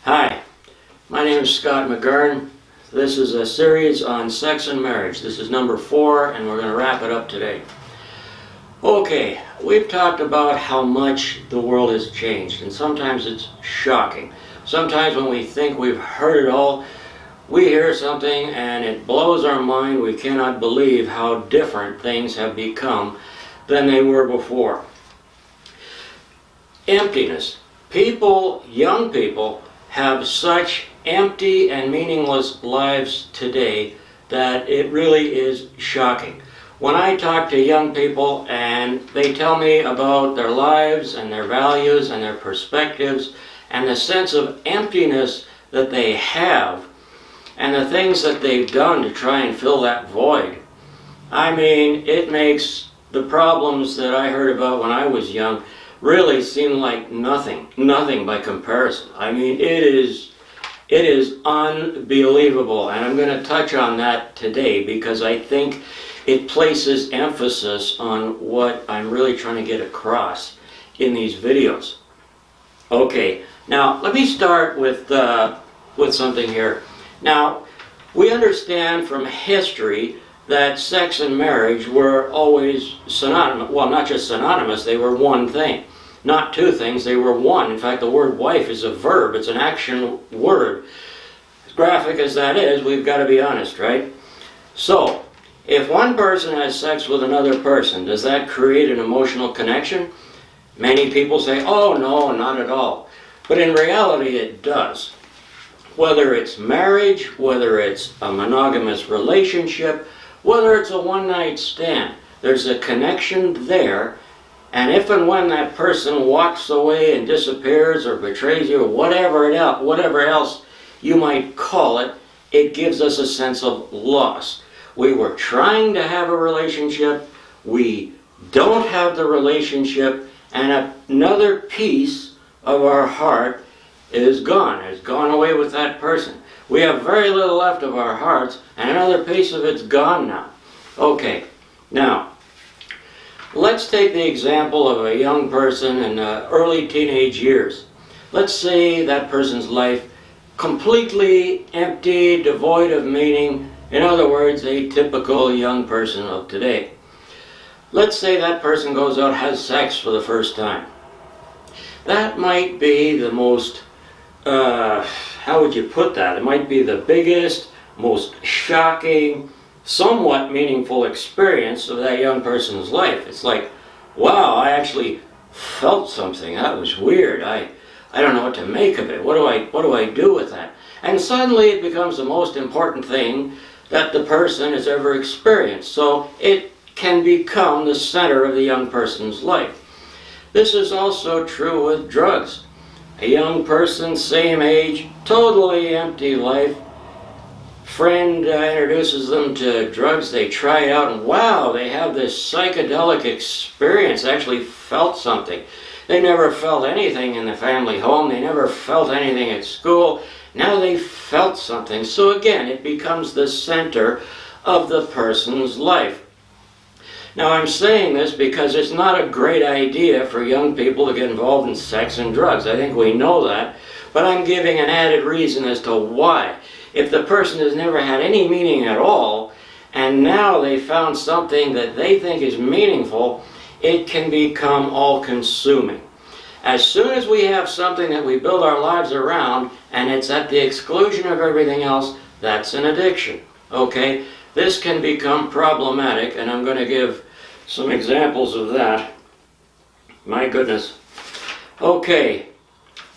Hi, my name is Scott McGurn. This is a series on sex and marriage. This is number 4 and we're going to wrap it up today. Okay, we've talked about how much the world has changed, and sometimes it's shocking. Sometimes when we think we've heard it all, we hear something and it blows our mind. We cannot believe how different things have become than they were before. Emptiness. People, young people, have such empty and meaningless lives today that it really is shocking. When I talk to young people and they tell me about their lives and their values and their perspectives and the sense of emptiness that they have and the things that they've done to try and fill that void, I mean, it makes the problems that I heard about when I was young really seem like nothing by comparison. I mean, it is unbelievable, and I'm going to touch on that today because I think it places emphasis on what I'm really trying to get across in these videos. Okay, now let me start with something here. Now, we understand from history that sex and marriage were always synonymous. Well, not just synonymous, they were one thing. Not two things, they were one. In fact, the word wife is a verb, it's an action word. As graphic as that is, we've got to be honest, right? So, if one person has sex with another person, does that create an emotional connection? Many people say, oh no, not at all. But in reality, it does. Whether it's marriage, whether it's a monogamous relationship, whether it's a one-night stand, there's a connection there, and if and when that person walks away and disappears or betrays you or whatever else you might call it, it gives us a sense of loss. We were trying to have a relationship, we don't have the relationship, and another piece of our heart is gone. It's gone away with that person. We have very little left of our hearts, and another piece of it's gone now. Okay, now, let's take the example of a young person in early teenage years. Let's say that person's life completely empty, devoid of meaning. In other words, a typical young person of today. Let's say that person goes out and has sex for the first time. That might be the most how would you put that? It might be the biggest, most shocking, somewhat meaningful experience of that young person's life. It's like, wow, I actually felt something. That was weird. I don't know what to make of it. What do I do with that? And suddenly it becomes the most important thing that the person has ever experienced. So it can become the center of the young person's life. This is also true with drugs. A young person, same age, totally empty life. Friend introduces them to drugs, they try it out, and wow, they have this psychedelic experience, actually felt something. They never felt anything in the family home, they never felt anything at school. Now they felt something. So again, it becomes the center of the person's life. Now I'm saying this because it's not a great idea for young people to get involved in sex and drugs. I think we know that, but I'm giving an added reason as to why. If the person has never had any meaning at all, and now they found something that they think is meaningful, it can become all-consuming. As soon as we have something that we build our lives around, and it's at the exclusion of everything else, that's an addiction, okay? This can become problematic, and I'm going to give some examples of that. My goodness. Okay,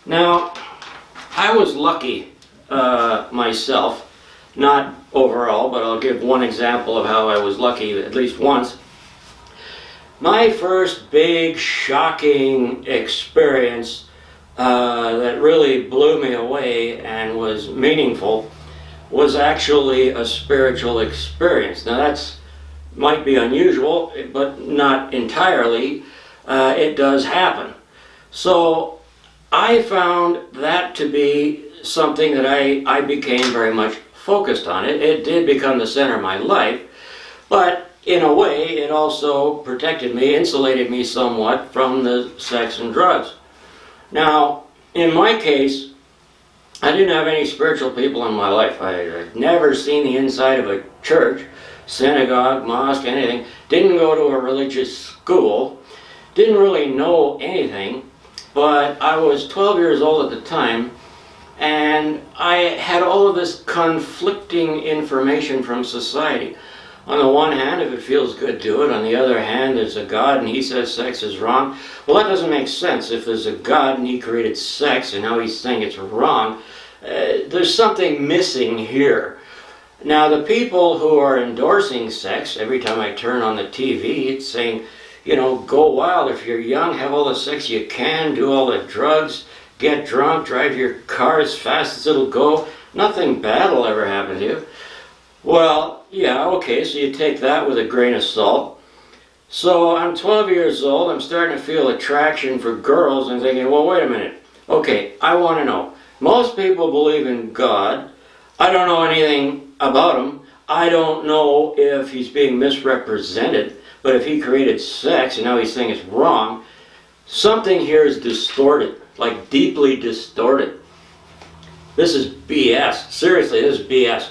now, I was lucky myself, not overall, but I'll give one example of how I was lucky at least once. My first big, shocking experience that really blew me away and was meaningful was actually a spiritual experience. Now that's might be unusual, but not entirely. It does happen. So I found that to be something that I became very much focused on. It did become the center of my life, but in a way it also protected me, insulated me somewhat from the sex and drugs. Now, in my case, I didn't have any spiritual people in my life. I'd never seen the inside of a church, synagogue, mosque, anything. Didn't go to a religious school. Didn't really know anything. But I was 12 years old at the time, and I had all of this conflicting information from society. On the one hand, if it feels good, do it. On the other hand, there's a God and he says sex is wrong. Well, that doesn't make sense. If there's a God and he created sex and now he's saying it's wrong, there's something missing here. Now, the people who are endorsing sex, every time I turn on the TV, it's saying, you know, go wild. If you're young, have all the sex you can, do all the drugs, get drunk, drive your car as fast as it'll go. Nothing bad will ever happen to you. Well, yeah, okay, so you take that with a grain of salt. So I'm 12 years old, I'm starting to feel attraction for girls and thinking, well, wait a minute. Okay, I want to know. Most people believe in God. I don't know anything about him. I don't know if he's being misrepresented. But if he created sex and now he's saying it's wrong, something here is distorted, like deeply distorted. This is BS. Seriously, this is BS.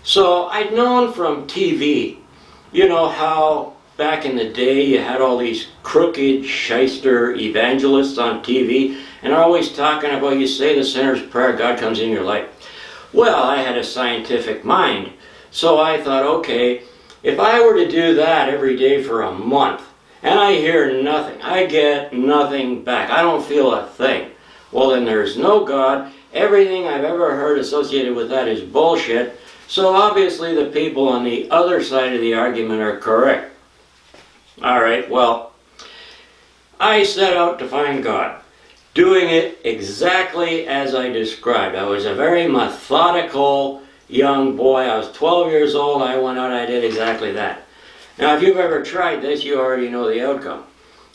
So I'd known from TV, you know how back in the day you had all these crooked shyster evangelists on TV and are always talking about you say the sinner's prayer, God comes in your life. Well, I had a scientific mind, so I thought, okay, if I were to do that every day for a month, and I hear nothing, I get nothing back, I don't feel a thing, well then there's no God, everything I've ever heard associated with that is bullshit, so obviously the people on the other side of the argument are correct. Alright, well, I set out to find God, doing it exactly as I described. I was a very methodical young boy. I was 12 years old. I went out, I did exactly that. Now, if you've ever tried this, you already know the outcome.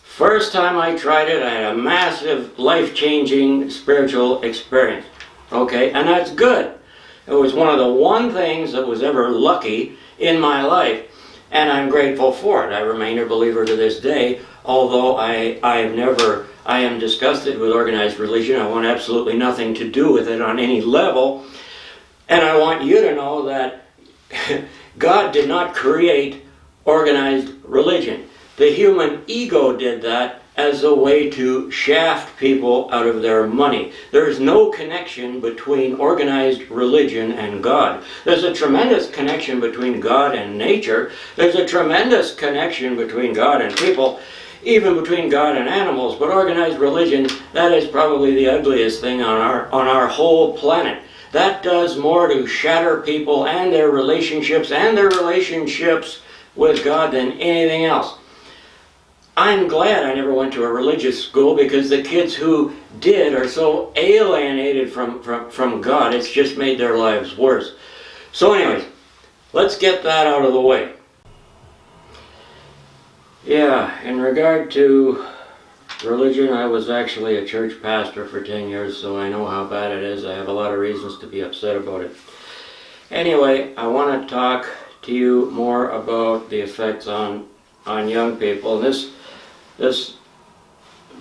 First time I tried it, I had a massive, life-changing spiritual experience. Okay, and that's good. It was one of the one things that was ever lucky in my life, and I'm grateful for it. I remain a believer to this day, although I am disgusted with organized religion. I want absolutely nothing to do with it on any level. And I want you to know that God did not create organized religion. The human ego did that as a way to shaft people out of their money. There is no connection between organized religion and God. There's a tremendous connection between God and nature. There's a tremendous connection between God and people, even between God and animals. But organized religion, that is probably the ugliest thing on our whole planet. That does more to shatter people and their relationships with God than anything else. I'm glad I never went to a religious school because the kids who did are so alienated from God, it's just made their lives worse. So anyways, let's get that out of the way. Yeah, in regard to religion, I was actually a church pastor for 10 years, so I know how bad it is. I have a lot of reasons to be upset about it. Anyway, I want to talk to you more about the effects on young people. This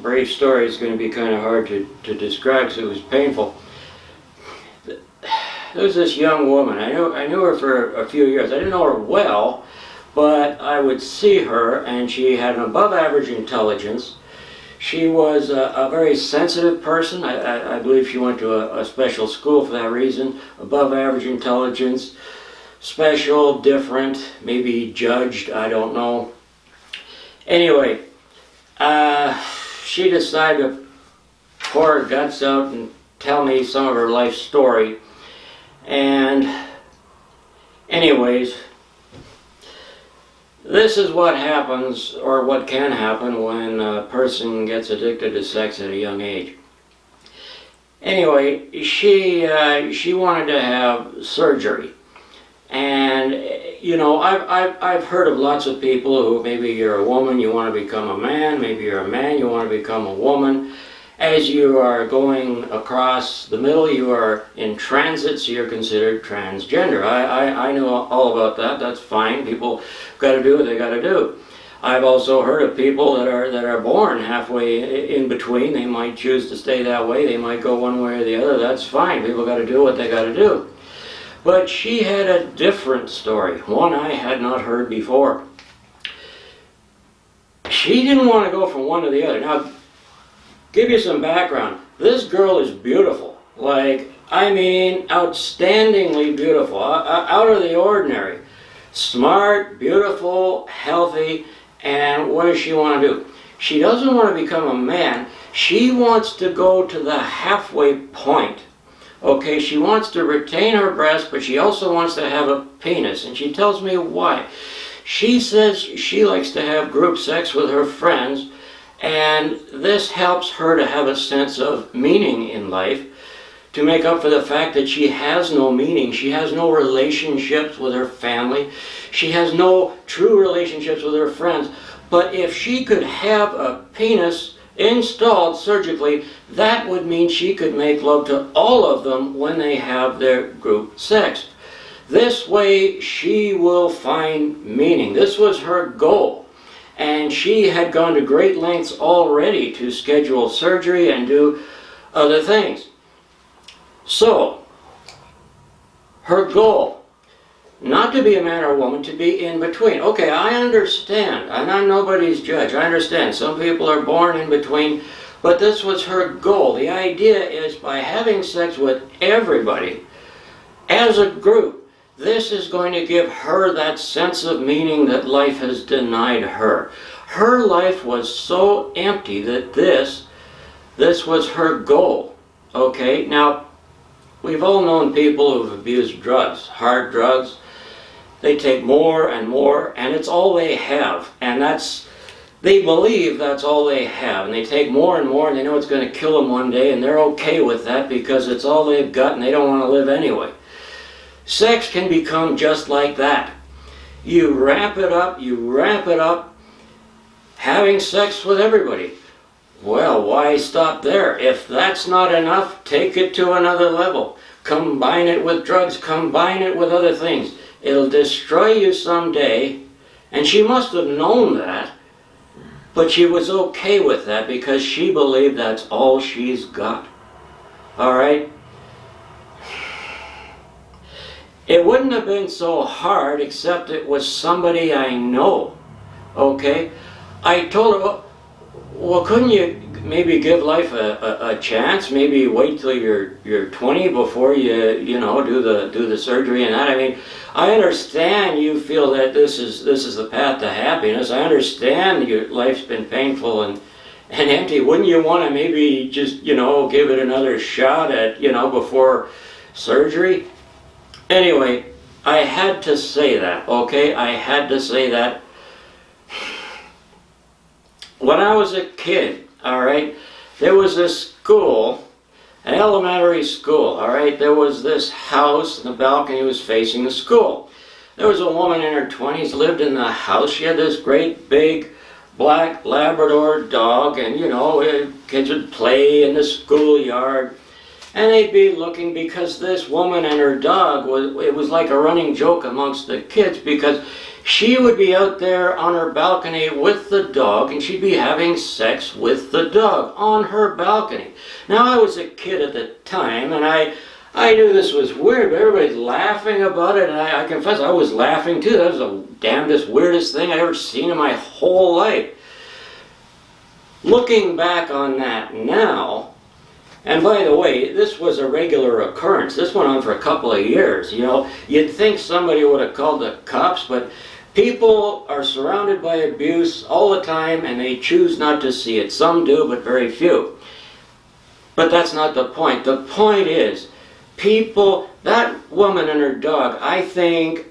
brief story is going to be kind of hard to describe because it was painful. There was this young woman. I knew her for a few years. I didn't know her well, but I would see her, and she had an above-average intelligence. She was a very sensitive person. I believe she went to a special school for that reason. Above average intelligence, special, different, maybe judged, I don't know. Anyway, she decided to pour her guts out and tell me some of her life story. And anyways, this is what happens, or what can happen, when a person gets addicted to sex at a young age. Anyway, she wanted to have surgery, and you know, I've heard of lots of people who, maybe you're a woman, you want to become a man, maybe you're a man, you want to become a woman. As you are going across the middle, you are in transit, so you're considered transgender. I know all about that. That's fine. People got to do what they got to do. I've also heard of people that are born halfway in between. They might choose to stay that way. They might go one way or the other. That's fine. People got to do what they got to do. But she had a different story, one I had not heard before. She didn't want to go from one to the other. Now, give you some background. This girl is beautiful. Like, I mean, outstandingly beautiful. Out of the ordinary. Smart, beautiful, healthy, and what does she want to do? She doesn't want to become a man. She wants to go to the halfway point. Okay, she wants to retain her breast, but she also wants to have a penis, and she tells me why. She says she likes to have group sex with her friends, and this helps her to have a sense of meaning in life, to make up for the fact that she has no meaning. She has no relationships with her family. She has no true relationships with her friends. But if she could have a penis installed surgically, that would mean she could make love to all of them when they have their group sex. This way she will find meaning. This was her goal. And she had gone to great lengths already to schedule surgery and do other things. So, her goal, not to be a man or a woman, to be in between. Okay, I understand, and I'm nobody's judge. I understand some people are born in between, but this was her goal. The idea is by having sex with everybody, as a group, this is going to give her that sense of meaning that life has denied her. Her life was so empty that this was her goal. Okay, now, we've all known people who've abused drugs, hard drugs. They take more and more, and it's all they have. And they believe that's all they have. And they take more and more, and they know it's going to kill them one day, and they're okay with that because it's all they've got, and they don't want to live anyway. Sex can become just like that. You ramp it up, having sex with everybody. Well, why stop there? If that's not enough, take it to another level. Combine it with drugs, combine it with other things. It'll destroy you someday, and she must have known that, but she was okay with that because she believed that's all she's got. All right? It wouldn't have been so hard except it was somebody I know. Okay? I told her, well, couldn't you maybe give life a chance? Maybe wait till you're 20 before you do the surgery and that. I mean, I understand you feel that this is the path to happiness. I understand your life's been painful and empty. Wouldn't you want to maybe just give it another shot at before surgery? Anyway, I had to say that. Okay, I had to say that. When I was a kid, all right, there was this school, an elementary school, all right. There was this house, and the balcony was facing the school. There was a woman in her 20s, lived in the house. She had this great big black Labrador dog, and kids would play in the schoolyard. And they'd be looking because this woman and her dog, it was like a running joke amongst the kids because she would be out there on her balcony with the dog and she'd be having sex with the dog on her balcony. Now, I was a kid at the time and I knew this was weird, but everybody's laughing about it, and I confess I was laughing too. That was the damnedest, weirdest thing I'd ever seen in my whole life. Looking back on that now, and by the way, this was a regular occurrence. This went on for a couple of years. You'd think somebody would have called the cops, but people are surrounded by abuse all the time and they choose not to see it. Some do, but very few. But that's not the point. The point is, that woman and her dog, I think,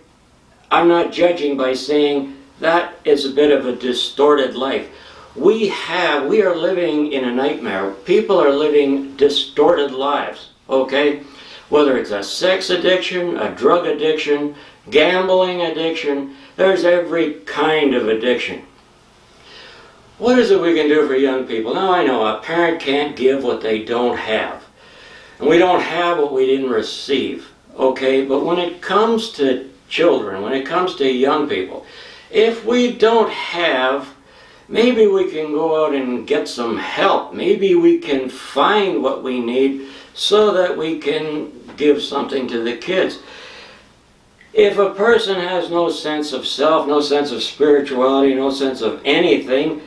I'm not judging by saying that is a bit of a distorted life. We are living in a nightmare. People are living distorted lives, okay? Whether it's a sex addiction, a drug addiction, gambling addiction, there's every kind of addiction. What is it we can do for young people? Now, I know a parent can't give what they don't have. And we don't have what we didn't receive, okay? But when it comes to children, when it comes to young people, If we don't have, maybe we can go out and get some help. Maybe we can find what we need so that we can give something to the kids. If a person has no sense of self, no sense of spirituality, no sense of anything,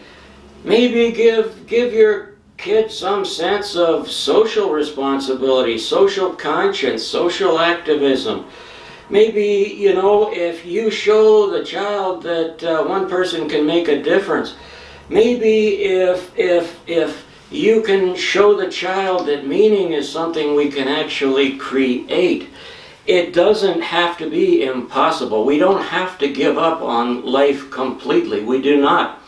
maybe give your kids some sense of social responsibility, social conscience, social activism. Maybe, if you show the child that one person can make a difference, maybe if you can show the child that meaning is something we can actually create. It doesn't have to be impossible. We don't have to give up on life completely. We do not.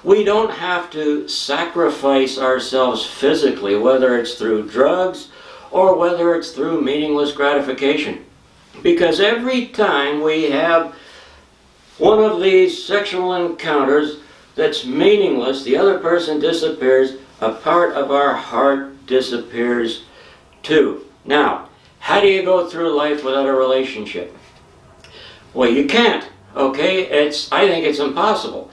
We don't have to sacrifice ourselves physically, whether it's through drugs or whether it's through meaningless gratification. Because every time we have one of these sexual encounters that's meaningless, the other person disappears, a part of our heart disappears too. Now, how do you go through life without a relationship? Well, you can't, okay? I think it's impossible.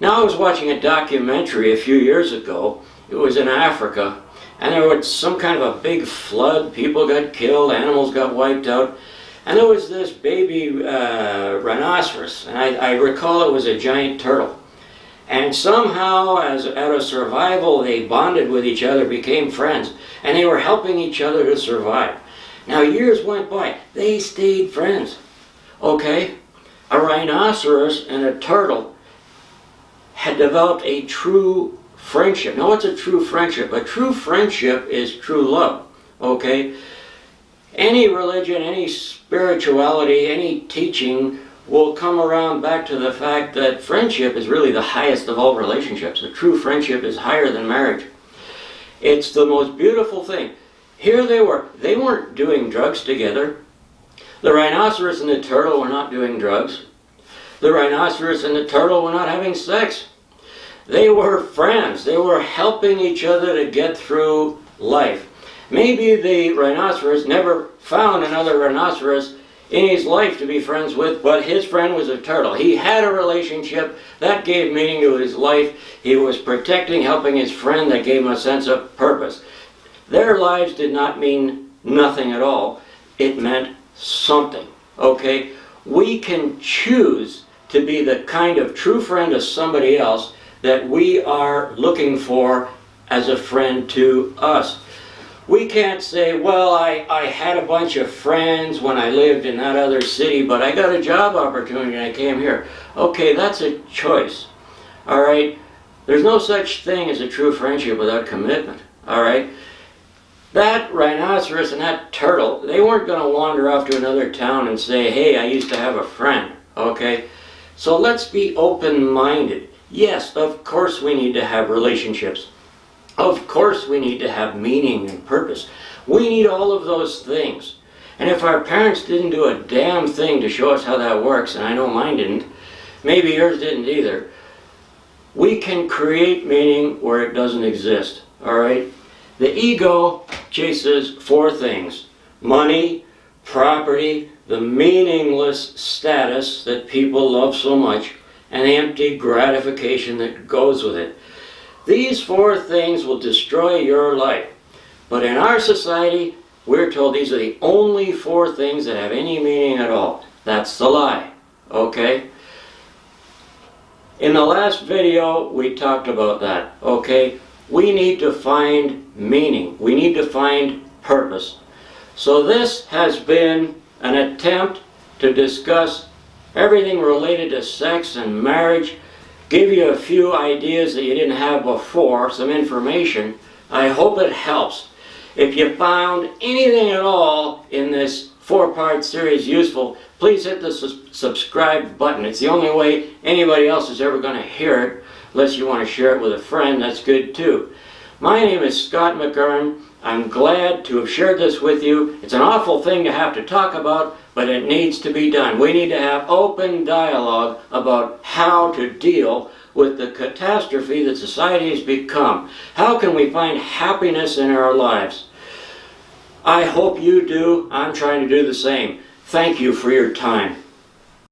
Now, I was watching a documentary a few years ago. It was in Africa, and there was some kind of a big flood. People got killed, animals got wiped out, and there was this baby rhinoceros, and I recall it was a giant turtle. And somehow, out of survival, they bonded with each other, became friends, and they were helping each other to survive. Now, years went by. They stayed friends. Okay? A rhinoceros and a turtle had developed a true friendship. Now, what's a true friendship? A true friendship is true love. Okay? Any religion, any spirituality, any teaching will come around back to the fact that friendship is really the highest of all relationships. A true friendship is higher than marriage. It's the most beautiful thing. Here they were. They weren't doing drugs together. The rhinoceros and the turtle were not doing drugs. The rhinoceros and the turtle were not having sex. They were friends. They were helping each other to get through life. Maybe the rhinoceros never found another rhinoceros in his life to be friends with, but his friend was a turtle. He had a relationship that gave meaning to his life. He was protecting, helping his friend that gave him a sense of purpose. Their lives did not mean nothing at all. It meant something, okay? We can choose to be the kind of true friend to somebody else that we are looking for as a friend to us. We can't say, well, I had a bunch of friends when I lived in that other city, but I got a job opportunity and I came here. Okay, that's a choice, all right? There's no such thing as a true friendship without commitment, all right? That rhinoceros and that turtle, they weren't going to wander off to another town and say, hey, I used to have a friend, okay? So let's be open-minded. Yes, of course we need to have relationships. Of course we need to have meaning and purpose. We need all of those things. And if our parents didn't do a damn thing to show us how that works, and I know mine didn't, maybe yours didn't either, we can create meaning where it doesn't exist, all right? The ego chases four things: money, property, the meaningless status that people love so much, and the empty gratification that goes with it. These four things will destroy your life. But in our society, we're told these are the only four things that have any meaning at all. That's the lie, okay? In the last video, we talked about that, okay? We need to find meaning. We need to find purpose. So this has been an attempt to discuss everything related to sex and marriage, give you a few ideas that you didn't have before, some information. I hope it helps. If you found anything at all in this four-part series useful, please hit the subscribe button. It's the only way anybody else is ever going to hear it. Unless you want to share it with a friend, that's good too. My name is Scott McGurn. I'm glad to have shared this with you. It's an awful thing to have to talk about, but it needs to be done. We need to have open dialogue about how to deal with the catastrophe that society has become. How can we find happiness in our lives? I hope you do. I'm trying to do the same. Thank you for your time.